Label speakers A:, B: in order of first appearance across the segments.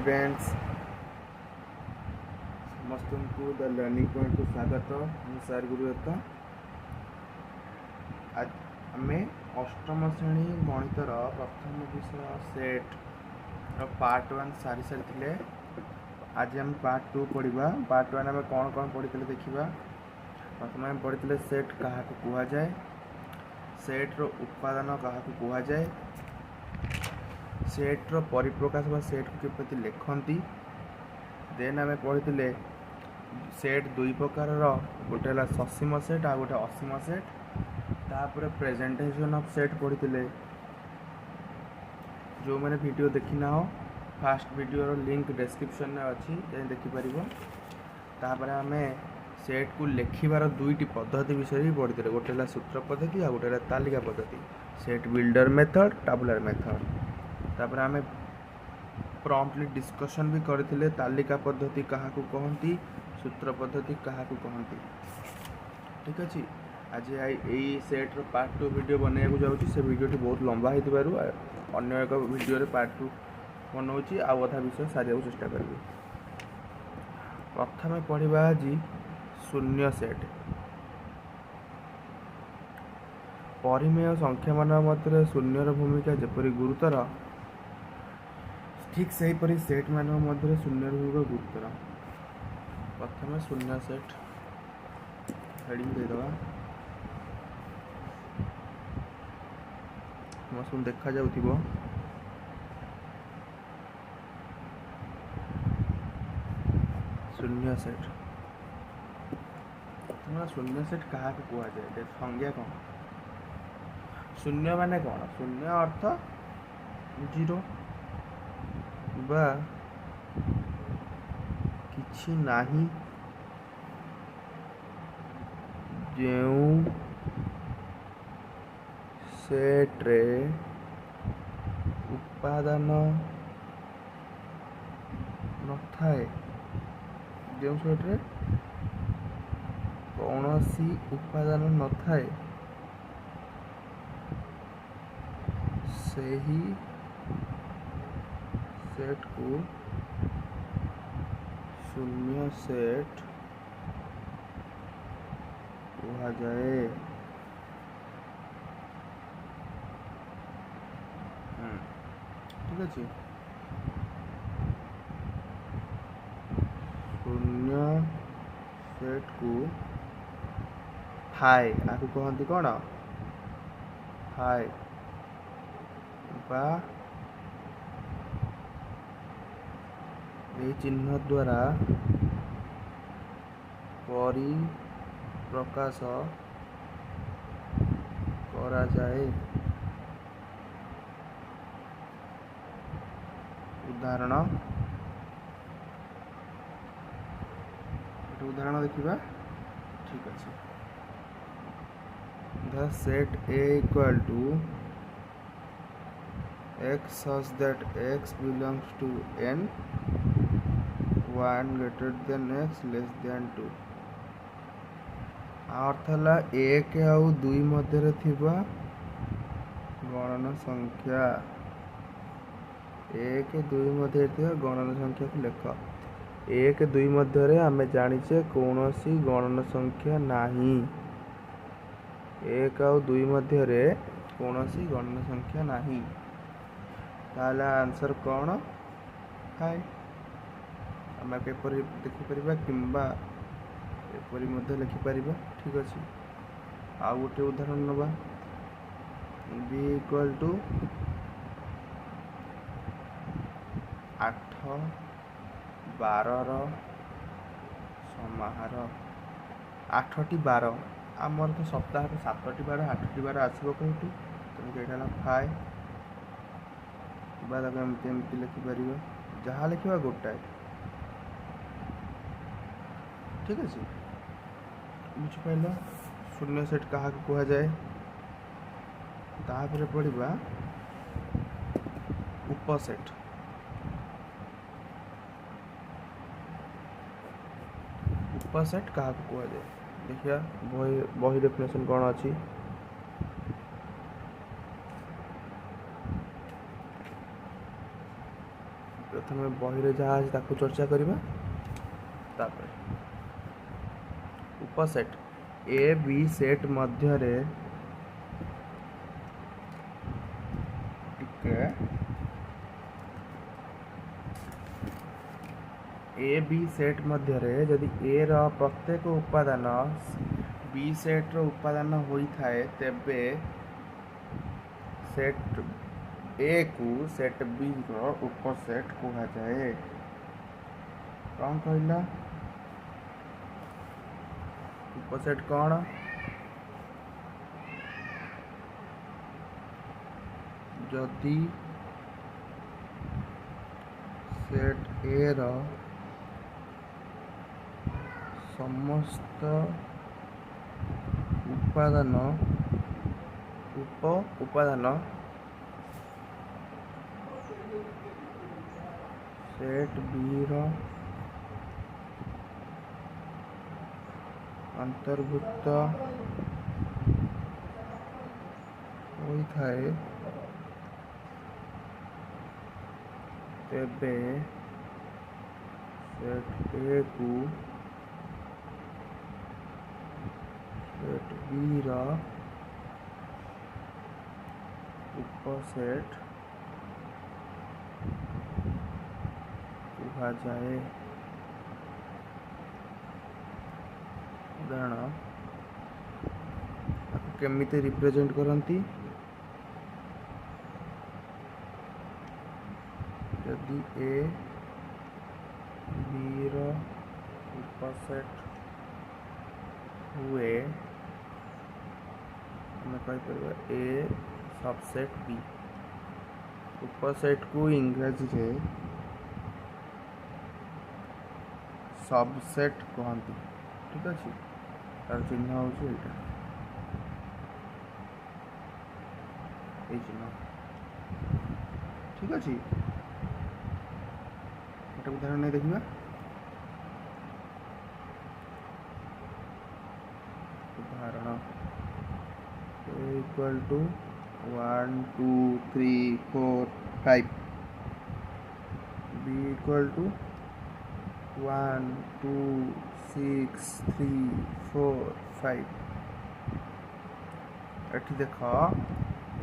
A: Students समस्त को the learning point को स्वागत। मु सर गुरुदत्त। आज आम अष्टम श्रेणी गणितर प्रथम विषय सेट पार्ट 1 सारी सारी। आज आम पार्ट 2 पढ़ा। पार्ट 1 आम कौन कौन पढ़ी देखा। प्रथम आम पढ़ी सेट क्या कहुए, सेट रो उत्पादन क्या कहुए, सेट रो परिप्रकाश व सेट को किपरि लिखती। देन आम पढ़ी सेट दुई प्रकार, गोटे है ससीम सेट आ गोटे असीम सेट। तापर प्रेजेंटेशन ऑफ सेट पढ़ी। जो मैंने वीडियो देखी ना हो, फास्ट वीडियो रो लिंक डिस्क्रिप्शन में अच्छी, देखिपर। तापर आम सेट को लिखिबार दुईटी पद्धति विषय भी पढ़ी। गोटे है सूत्र पद्धति आ गोटे है तालिका पद्धति। Set builder method, tabular method. तापर आम प्रॉम्प्टली डिस्कशन भी करथिले। तालिका पद्धति क्या कहती, सूत्र पद्धति क्या कहती। ठीक अच्छे। आज यही सेट रो पार्ट 2 वीडियो बनवाक जाऊँगी। से वीडियोटी बहुत लंबा हो अन्य एक वीडियो पार्ट 2 बनाऊँगी। आधा विषय सारे चेष्टा करी। प्रथम पढ़ा आज शून्य सेट। परिमेय संख्या मान मध्य शून्यर भूमिका जपरी गुरुतर, ठीक से हीपरी सेट मान मध्य शून्यर भूमिका गुरुतर। प्रथम शून्य सेट हेडिंग देदवा। समस्त देखा जाउथिबो। शून्य सेट शून्य सेट क्या कहुए, संज्ञा कौन, शून्य माने कौन। शून्य अर्थ जीरो बा किछि नाही, जेउ सेट रे उपादान न थाए, जेउ सेट रे कौनसी उपादान न थाए, सही सेट को शून्य सेट कहा जाए। ठीक अच्छे। शून्य सेट को हाई आपको कहती कौन, हाई बा चिन्ह द्वारा परिप्रकाश करा जाए। उदाहरण देखिबा। ठीक अच्छे। The set A equal to x such that x belongs to n 1 greater than x less than 2। अर्थ है 1 आउ 2 मध्य थिबा गणन संख्या, 1 2 मध्य थिबा गणन संख्या को लेख। 1 2 मध्य आम जानिचे कौन सी गणन संख्या नहीं। 1 आउ 2 मध्य कौन सी गणन संख्या नहीं। ताला आंसर कौन, हाई। आम पेपर देखिपर किंबा एपरी मध्य लिखिपर। ठीक अच्छे। आउ गोटे उदाहरण नवा। b इक्वल टू 8 12 समाहार। 8टी 12 आमर तो सप्ताह 7टी 12 8टी 12 आसो कौटू। तेणुक यहाँ फाइ एमती लिखिपर। जहाँ लिखा गोटाए। ठीक अच्छे। बुझिपाल शून्य सेट क्या कहा जाए। तापर पढ़ा उपसेट। उपसेट क्या कहा जाए देखिए। बही डेफिनेशन कौन अच्छी। प्रथम प्रथम बही जहाँ अच्छे ताकू चर्चा करवा उपसेट ए बी सेट मध्य ए बी सेट मध्य जदि ए रो प्रत्येक उपादान बी सेट रो उपादान होता है तेबे सेट ए को सेट बी रो उपसेट कहा जाए। कौन कहला उपसेट कौन जदि सेट ए रो समस्त उपादान उपादान सेट बी रो अंतर्भुक्त होता है तेबे सेट ए को सेट बी रा उपसेट कहा जाए। उदाहरण केमिति रिप्रेजेंट करती यदि ए बी रा उपसेट हुए हमें कहीपर ए सबसेट बी उपसेट को इंग्रजी रे सबसेट कहती। ठीक अच्छे तार चिन्ह हूँ ये चिन्ह। ठीक अच्छे गोटे उदाहरण नहीं देखा उदाहरण equal to 1 2 3 4 5 B equal to 1 2 6 3 4 5 एठी देख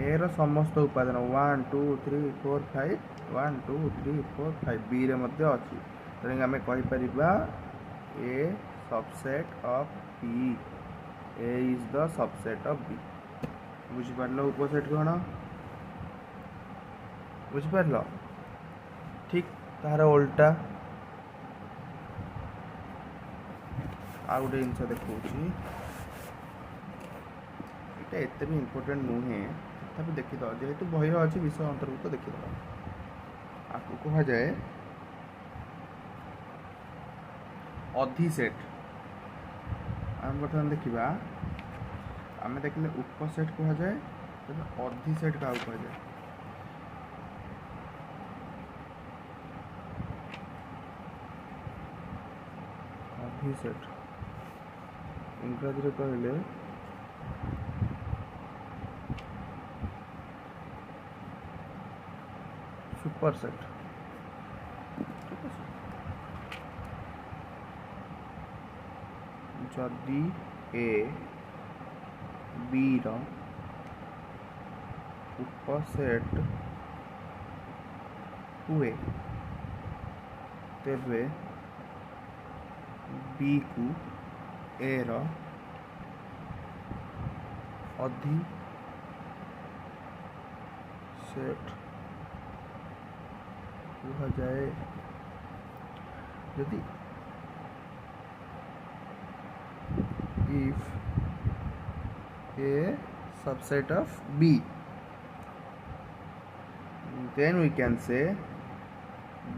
A: ए रो समस्त उपादान 1 2 3 4 5 1 2 3 4 5 बी रे मध्य अछि तेणु आम कहीपर A subset of B A is the subset of B. बुझिपार उपसेट कौन बुझिपार ठीक तार उल्टा आ गोटे जिन देखा ये एत भी इम्पोर्टेंट नुहे तथापि देखीद जेहेतु बही अच्छी विषय अंतर्भुक्त देखीद आपको कह जाए अधिसेट। आम बर्तमान देखा आम देखने उपसेट कह जाए तब अधिसेट क्या कह जाए अधिसेट इंग्रजी रे कहले सुपरसेट। जदि ए बी रो उपसेट हुए तेबे बी को ए रो अधिसेट कहा जाए। यदि if a subset of B then we can say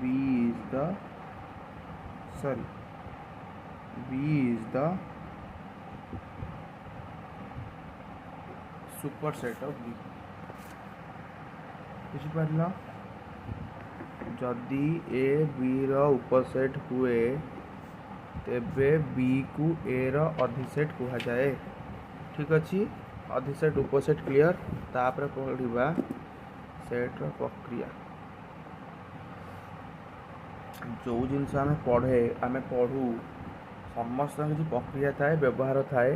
A: B is the superset of B। बुझिपार जदि ए बी रो उपसेट हुए तेबे बी को ए रो अधिसेट कहा जाए। ठीक अच्छे अधिसेट उपसेट क्लियर तापर पढ़ा सेट रो प्रक्रिया। जो जिनस आम पढ़े आम पढ़ू समस्त किसी प्रक्रिया थाए व्यवहार थाए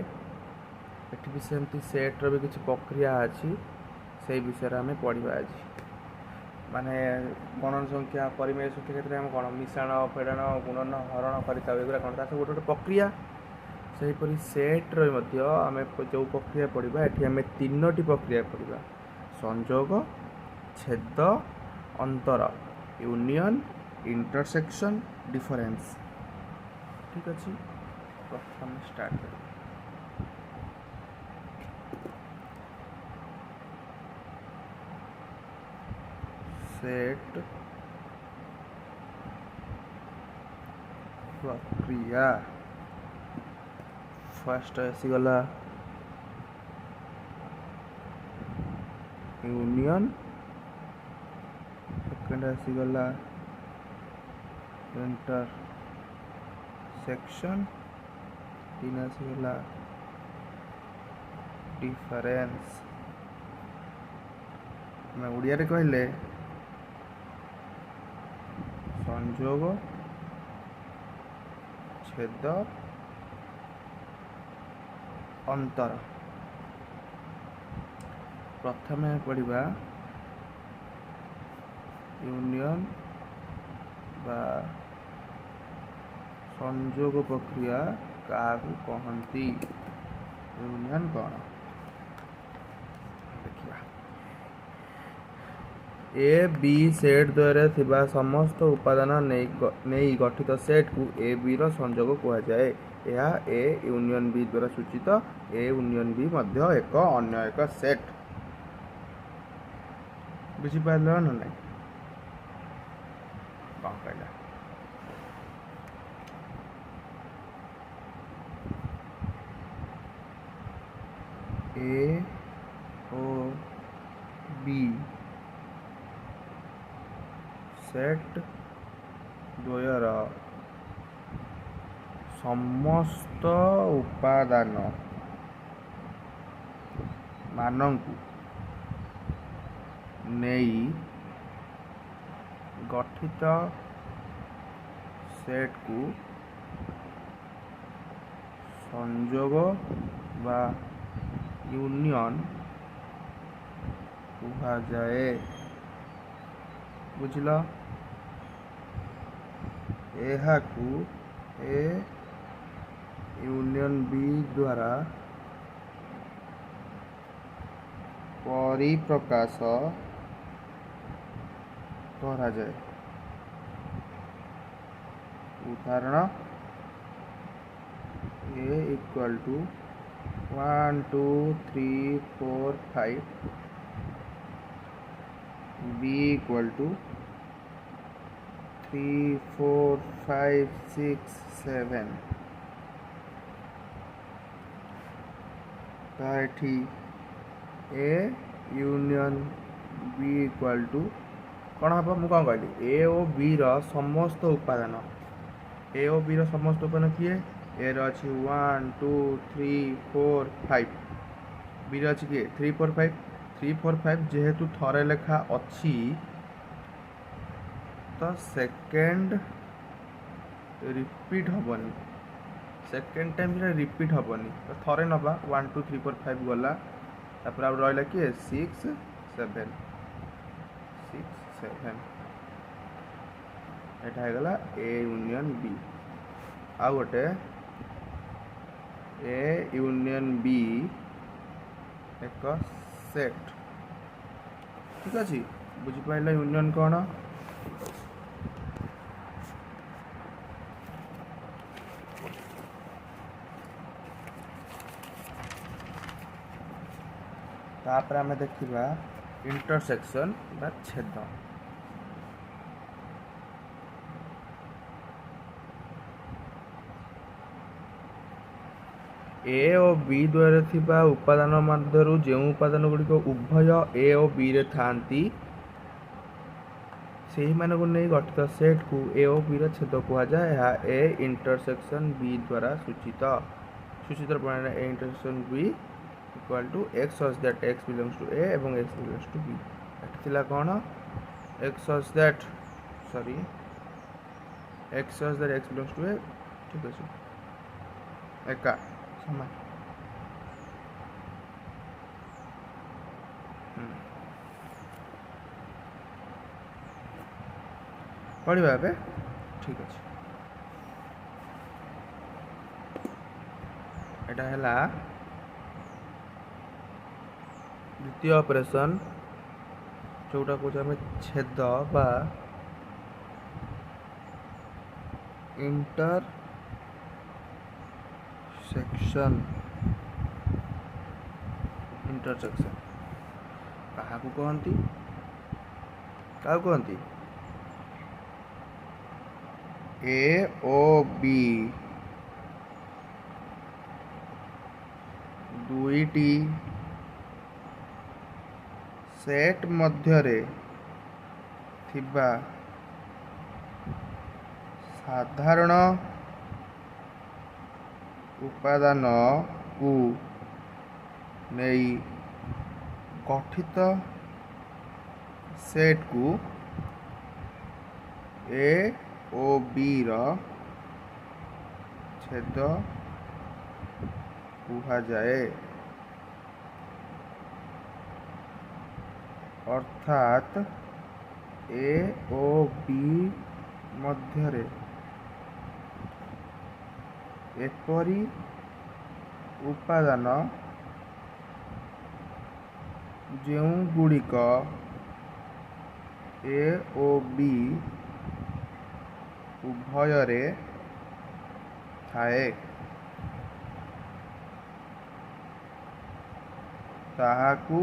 A: एठी भी सेमती सेट्र भी किसी प्रक्रिया अच्छी से विषय आम पढ़ा आज माने गणन संख्या परिमेय संख्या क्षेत्र में कौन मिश्रण फेड़ाण गुणन हरण करता कौन सब गोटे गोटे प्रक्रिया से हीपरी सेट्र आम जो प्रक्रिया पढ़ा ये आम तीनोटी प्रक्रिया पढ़ा संजोग छेद अंतर यूनियन इंटरसेक्शन डिफरेंस ठीक अच्छे प्रथम स्टार्ट कर सेट प्रक्रिया फर्स्ट आसीगला यूनियन सेकेंड आसीगला इंटरसेक्शन तीन आसीगला डिफरेंस मैं ओडिया रे कहले संजोग छेद अंतर प्रथम पढ़ा यूनियन बा संजोग प्रक्रिया क्या कहती यूनियन कौन देखिए ए बी सेट द्वारा थिबा समस्त उपादान नहीं गठित सेट को ए बी रो संजोग कहा जाए यह ए यूनियन बी द्वारा सूचित ए यूनियन बी मध्य एक अन्य एक सेट बुझी पाइल ना नहीं कौन कहला ए ओ बी सेट द्वयर समस्त उपादान मानंकु नेई गठित सेट को संजोग बा यूनियन कहा जाए बुझल यहाकू ए यूनियन बी द्वारा परिप्रकाश करा जाए उदाहरण A equal to 1 2 3 4 5 B equal to 3 4 5 6 7 तो A union B equal to कौन हम मुझे कौन कहली ए ओ बी रो समस्त उपादान ए ओ बी रो समस्त उपादान किए ए रही 1 2 3 4 5 बी रही किए 3 4 5 3 4 5 जेहेतु थरे लेखा अच्छी तो सेकेंड रिपीट हेनी सेकेंड टाइम रिपीट हेनी तो थरे नवा 1 2 3 4 5 गला तापर अब रहा किए 6 7 एटा गला ए यूनियन बी आ गोटे ए यूनियन बी एक सेट ठीक अच्छे बुझीपार यूनियन कौन तापर आम देखा इंटरसेक्शन बा छेद ए और बी द्वारा थिबा उपादान मध्यरु जो उपादान गुड़िक उभय ए और बी रे थांती से मान को नहीं गठित सेट को ए और बी रो छेद कहा जाए यह ए इंटरसेक्शन बी द्वारा सूचित सूचित प्रणाली A intersection B equal to X such that X belongs to A एवं एक्स बिलोंग्स टू बी एटी थिला कौन X such that sorry X square X plus 2 है ठीक अच्छे एका समान पढ़ा ए ठीक अच्छे एटा है द्वितीय ऑपरेशन जोटा कौन आम छेद बा इंटरसेक्शन क्या कहती क्या कहती ए ओ बी दुईटी सेट मध्यरे थिबा साधारण उपादान को नहीं गठित सेट को ए ओ बी रो छेद कहा जाए अर्थात ए ओ बी मध्यरे एपरी उपादान जो गुड़िक ए ओ बी उभयरे थाए ताहाकू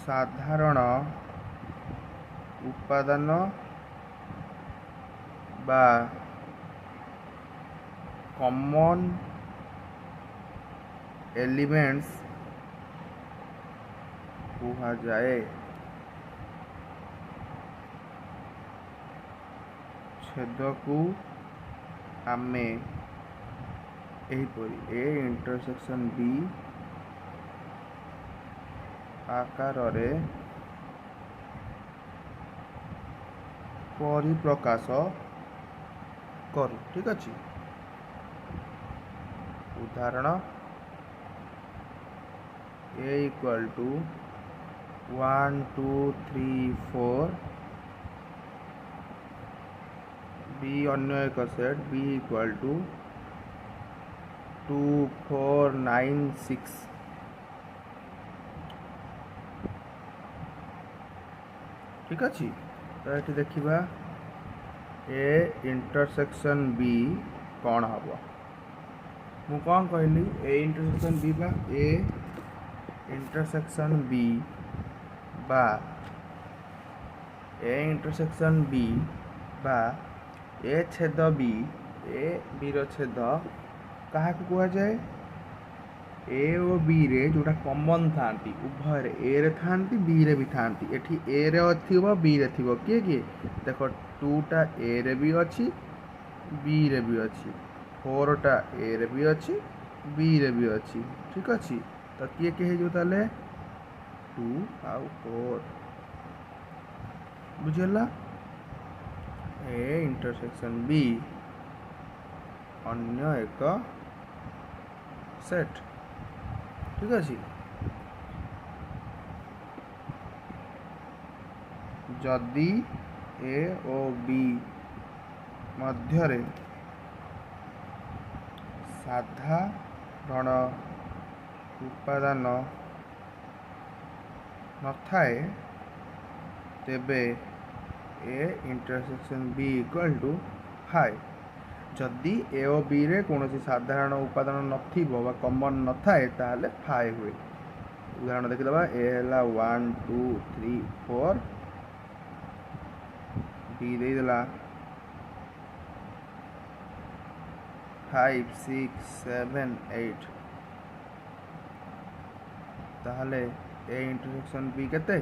A: साधारण उपादान बा कॉमन एलिमेंट्स कहा जाए छेद को आमे एहीपरि ए इंटरसेक्शन बी आकार रे परिप्रकाश करू ठीक अच्छे उदाहरण ए इक्वल टू 1 2 3 4 बी अन्य एक सेट बी इक्वल टू 2 4 9 6 ठीक अच्छे तो ये देखा ए इंटरसेक्शन बी कौन हम मु कौन कहली ए इंटरसेक्शन बी बा ए इंटरसेक्शन बी बा ए इंटरसेक्शन बी बा ए छेद बी ए बी रो छेद क्या कह जाए ए ओ बी रे जोटा कॉमन थांती उभय ए रे थांती बी रे भी थांती एठी ए रे थिबो बी रे थिबो किए किए देखो 2 टा ए रे भी अच्छी बी रे भी अच्छी 4 टा ए रे भी अच्छी बी रे भी अच्छी ठीक अच्छी तो किए किए जो ताले 2 आउ 4 बुझला ए इंटरसेक्शन बी अन्य एक सेट ठीक अच्छे जदि ए ओ बी मध्यरे साधारण उपादान नथाए तेबे A intersection B equal to 5 जदि ए ओ बी रे कौन साधारण उपादान नथिबो बा कॉमन नथाए ताले 5 हुए उदाहरण देखिदबा ए हला 1 2 3 4 बी दे देला 5 6 7 8 ताहले ए इंटरसेक्शन बी केते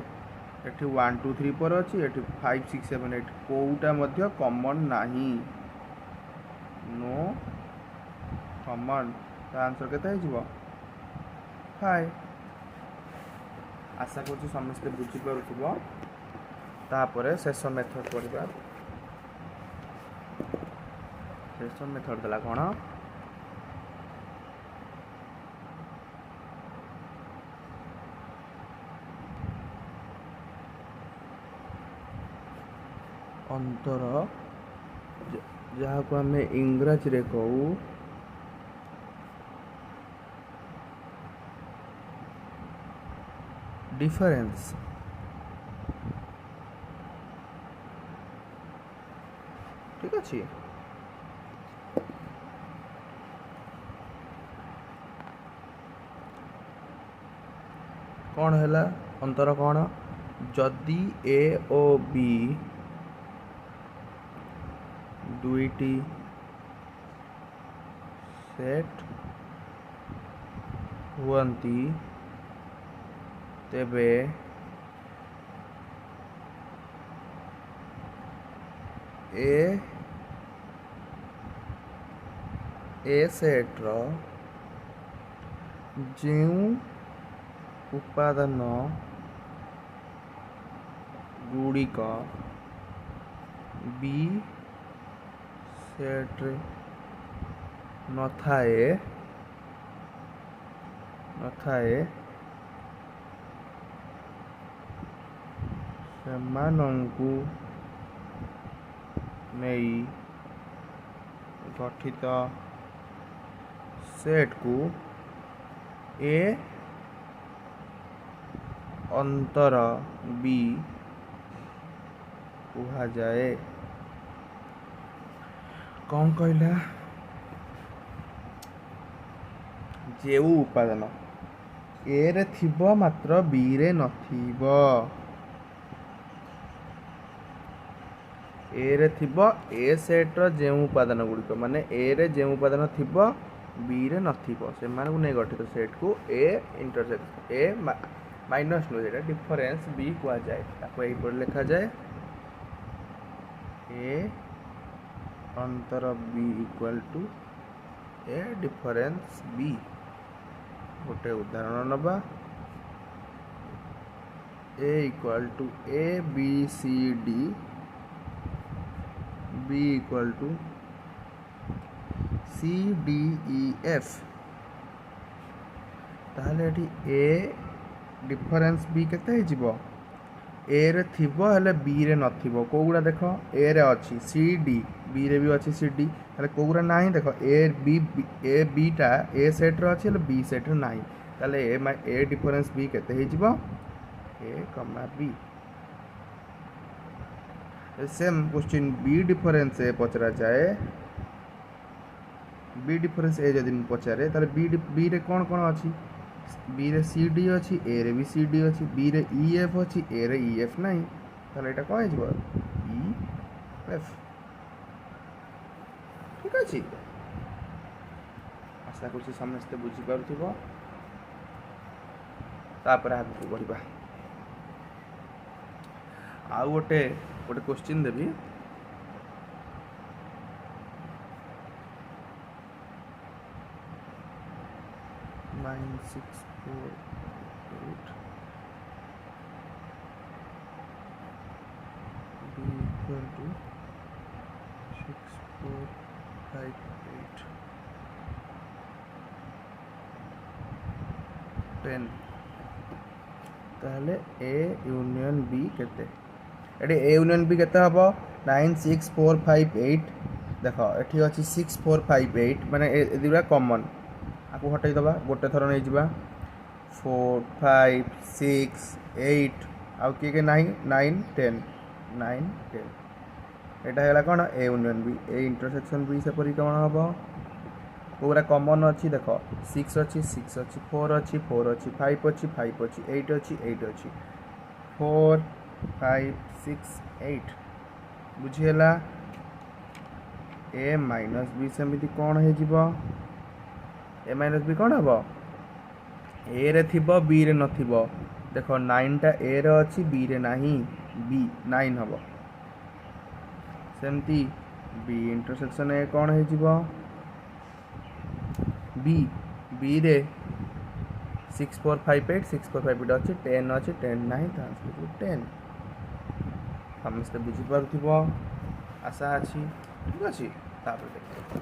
A: एठी 1 2 3 4 अछि एठी 5 6 7 8 कोउटा मध्य कॉमन नाही नो कॉमन ता आंसर केते हिजबो 5 आशा करछु समस्त बुझी पारुथबो तापरे शेष मेथड पढिबा ଶେଷ ମେଥଡ଼ ଦେଲା କ'ଣ ଅନ୍ତର ଯାହାକୁ ଆମେ ଇଂରାଜୀରେ କହୁ ଡିଫରେନ୍ସ। ଠିକ୍ ଅଛି। କ'ଣ ହେଲା ଅନ୍ତର କ'ଣ ଯଦି ଏ ଓ ବି ଦୁଇଟି ସେଟ୍ ହୁଅନ୍ତି ତେବେ ଏ ସେଟ୍ର ଯେଉଁ ଉପାଦାନ ଗୁଡ଼ିକ ବି ସେଟ୍ରେ ନଥାଏ ସେମାନଙ୍କୁ ନେଇ ଗଠିତ ସେଟ୍କୁ ଏ ଅନ୍ତର ବି କୁହାଯାଏ। କ'ଣ କହିଲା ଯେଉଁ ଉପାଦାନ ଏ ରେ ଥିବ ମାତ୍ର ବି ରେ ନଥିବ ए रे थिबो ए सेट्र ଯେଉଁ ଉପାଦାନ ଗୁଡ଼ିକ ମାନେ ए ରେ ଯେଉଁ ଉପାଦାନ ଥିବ बी ରେ ନଥିବ ସେମାନଙ୍କୁ ନେଇ ଗଠିତ ସେଟ୍କୁ ए इंटरसेक्शन ए माइनस नो जेटा डिफरेंस बी कुहाଯାଏ ତାକୁ ଏହିପରି ଲେଖାଯାଏ ए अंतर B equal to A difference B. गोटे उदाहरण नबा A equal to A B C D B equal to C D E F ताहले एठी ए डिफरेंस बी केते हे जिवो ए रे थिबो हेले बी रे नथिबो कोगुडा देखो ए रे अछि सी डी बी रे भी अछि सी डी हेले कोगुडा नाही देखो ए बी टा ए सेट रे अछि हेले बी सेट रे नाही ताहले ए डिफरेंस बी केते हे जिवो A comma B. Same question B difference A पचरा जाए बी डिफरेंस ए जदि पचारे ताले बी रे कौन कौन अच्छी बी रे सी डी अच्छी ए रे भी सी डी अच्छी बी रे ई एफ अच्छी ए रे ई एफ नहीं ताले एटा कौन है ई एफ। ठीक अच्छे आशा कर समस्ते बुझीपार आगे बढ़ा आउ गोटे question Devi 9648 b equal to 6458 10 ताहले ए यूनियन बी केते एटी ए यूनियन बी केते हबो 96458 देखो एठी अछि 6458 माने ए दिबा कॉमन आपको हटाई दबा गोटे थर नहीं जावा 4 5 6 8 आउ किए 9 9 10 9 10 एटा हैला कोन A union B A intersection B से परि कोन हबो पूरा कॉमन अच्छी देख 6 अच्छी 6 अच्छी 4 अच्छी 4 अच्छी 5 अच्छी 5 अच्छी 8 अच्छी 8 अच्छी 4 5 6 8 बुझीला ए माइनस बी सेमती कौन हो ए माइनस बी कौन हम ए रे थिबो बी रे नथिबो देखो 9 टा ए रे अच्छी बी रे नाही बी 9 हम सेमती बी इंटरसेक्शन ए कौन हो बी रे 6458 6458 अच्छी 10 अच्छी 10 नहीं 10 समस्ते बुझीपार आशा अच्छी ठीक अच्छे। तापर देखिए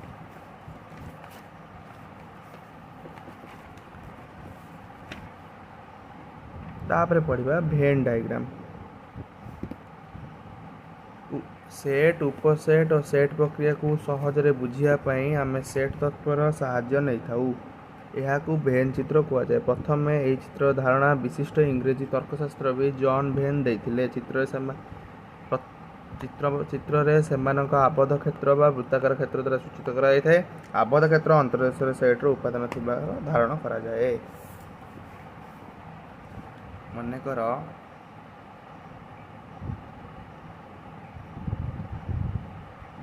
A: तापर पढ़िबा भेन डायग्राम। सेट उपसेट और सेट प्रक्रिया को सहजरे बुझियापाई आम सेट तत्वर साहाय्य नहीं थाऊ। यह भेन चित्र कहुए। प्रथम यह चित्र धारणा विशिष्ट इंग्रेजी तर्कशास्त्र भी जॉन भेन देते। चित्र से आबद्ध क्षेत्र व वृत्ताकार क्षेत्र द्वारा सूचित कराई। आबद्ध क्षेत्र अंतर्देश सेट्र उपादान थी धारण कराए। मनकर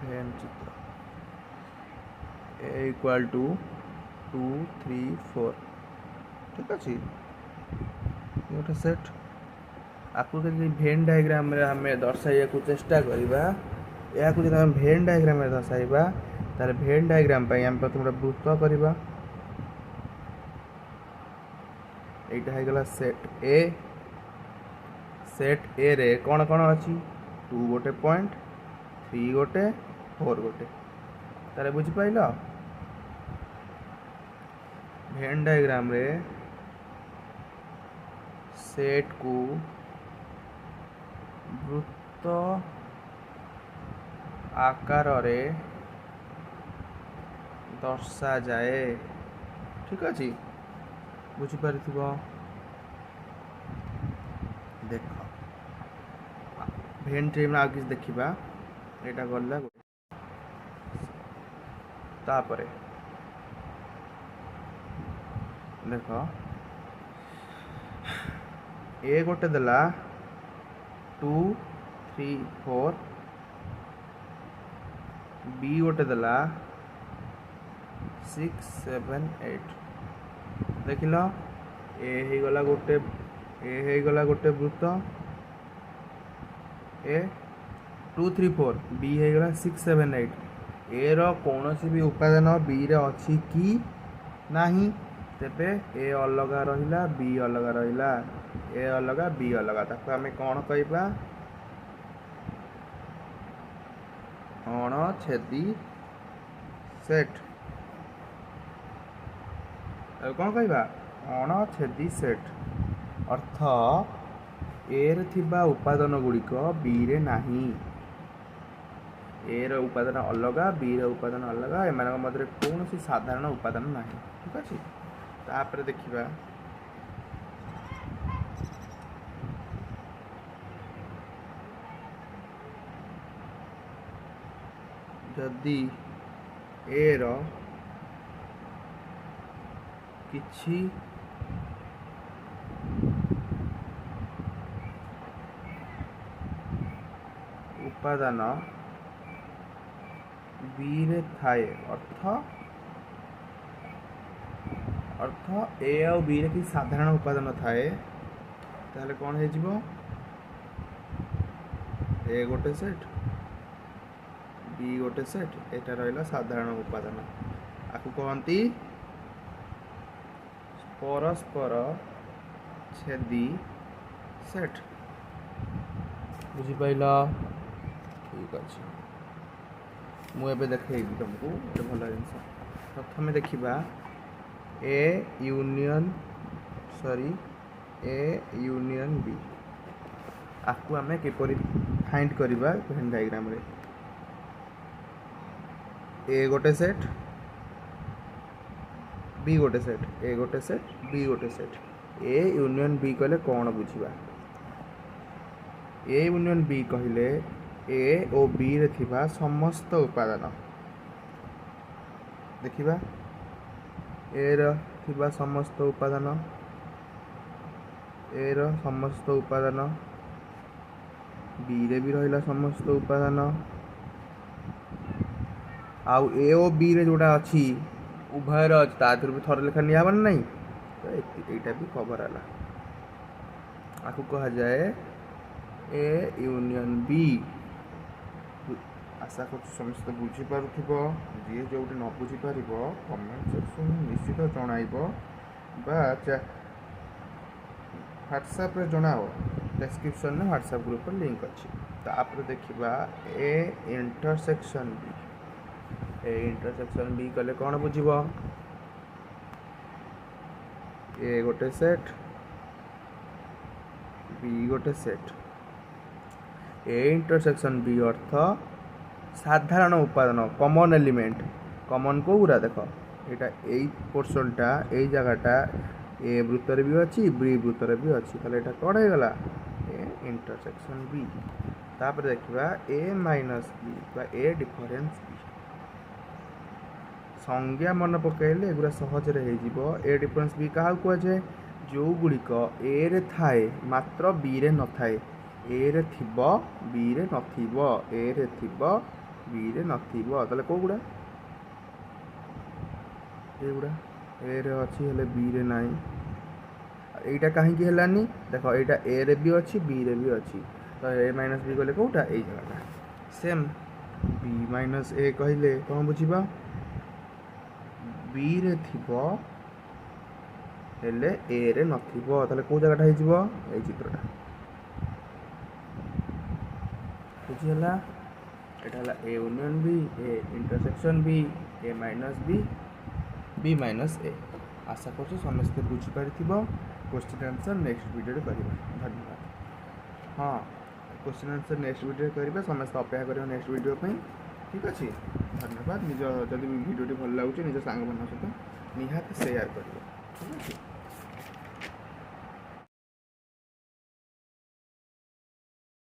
A: भेन चित्र ए इक्वाल टू 2 3 4 ठीक अच्छे गोटे सेट आपको भेन डायग्राम रे हमें दर्शाइया को चेष्टा करवा। या भेन डायग्राम रे दर्शाइबा तार भेन डायग्राम पे हम प्रथम वृत्त करवा। एटा है गला सेट ए रे कौन कौन अच्छी 2 गोटे पॉइंट 3 गोटे 4 गोटे तारे बुझी पाइल। भेन डायग्राम रे सेट को वृत्त आकार रे दर्शा जाए ठीक अच्छे बुझी पार देख भेन ट्रेम आ किसी देखा यहाँ गला तापरे देख ए गोटे देला 2 3 4 बी गोटे देला 6 7 8 देख ल ए गला गोटे वृत्त ए 2 3 4 बी है गला 6 7 8 ए रो कौन भी उपादान बी रे अच्छी कि नहीं तेबे ए अलग रहिला बी अलग रहिला ए अलग बी अलग ताको आमे कौन कहबा अणछेदी सेट। कौन कहबा अणछेदी सेट अर्थ ए रे थिबा उपादान गुड़िक बी रे नाही। ए रो उपादान अलग बी रो उपादान अलग एम मध्य कौन सी साधारण उपादान ना ठीक अच्छे। तापर देखिबा जदि ए रो किछि उपादान बी रे थाए अर्थ ए और बी रे कि साधारण उपादान थाए ताहले कौन है जीवो ए गोटे सेट बी गोटे सेट एटा रहिला साधारण उपादान आकु कहंती परस्पर छेदी सेट बुझी पाइला ठीक अच्छे। मुझे देखे तुमको गोटे भल जिन प्रथम देखा ए यूनियन बी आपको आम किपरि फाइंड करवा भेन डायग्राम रे ए गोटे सेट बी गोटे सेट ए गोटे सेट बी गोटे सेट ए यूनियन बी कहले कौन बुझा ए यूनियन बी कहले ए और बी रे थिबा समस्त उपादान देखिबा ए रो थिबा समस्त उपादान ए रो समस्त उपादान बी रे भी रहिला समस्त उपादान आउ ए और बी रे जोटा अच्छी उभय अच्छी तादर भी थर लेखा नियाबान नहीं तो यहाँ भी कवर है आपको कहा जाए ए यूनियन बी। आशा कर समस्त बुझीपार जी जो न बुझीपार कमेंट सेक्शन निश्चित जनइब व्हाट्सएप रे जनाओ डिस्क्रिप्शन में व्हाट्सएप ग्रुप पर लिंक अच्छी। तापर देखा A intersection B A intersection B कले कौन बुझिब ए गोटे सेट बी गोटे सेट ए इंटरसेक्शन बी अर्थ साधारण उपादान कॉमन एलिमेंट कॉमन को गुरा देख यहाँ यही पोर्शनटा यही जगहटा ए वृत्तर भी अच्छी बी वृत्तर भी अच्छी ताले यहाँ कौन हो गला ए इंटरसेक्शन बी तापर देखा ए माइनस बी ए डिफरेंस बी संज्ञा मन पकड़े एगुरा सहजरे ए डिफरेंस बी क्या कहुए जो गुड़िक ए रे थाए मात्र बी रे न थाए ए रे थिबो बी रे नथिबो ए रे थिबो बी रे नथिबो ताले को गुड़ा एगुड़ा ए रे अच्छी हेले बी रे नाही एटा कहीं हेलानी देख एटा ए रे भी अच्छी बी रे भी अच्छी तो ए माइनस बी कहले कोटा ए जगह सेम बी माइनस ए कहले कौन बुझा बी रे थिबो हेले ए रे नथिबो ताले को जगहटा हेजिबो ए चित्रटा बुझी हला एटा हला A union B A intersection B A minus B minus A आशा कर समस्ते बुझीपार क्वेश्चन आंसर नेक्स्ट वीडियो करिबा धन्यवाद हाँ क्वेश्चन आंसर नेक्स्ट वीडियो करिबा समस्त अपेक्षा करियो नेक्स्ट वीडियो पे ठीक अच्छे धन्यवाद निज जदि वीडियो भल लगुच निज सांग मान सहित निहाती शेयर करियो ठीक अच्छे।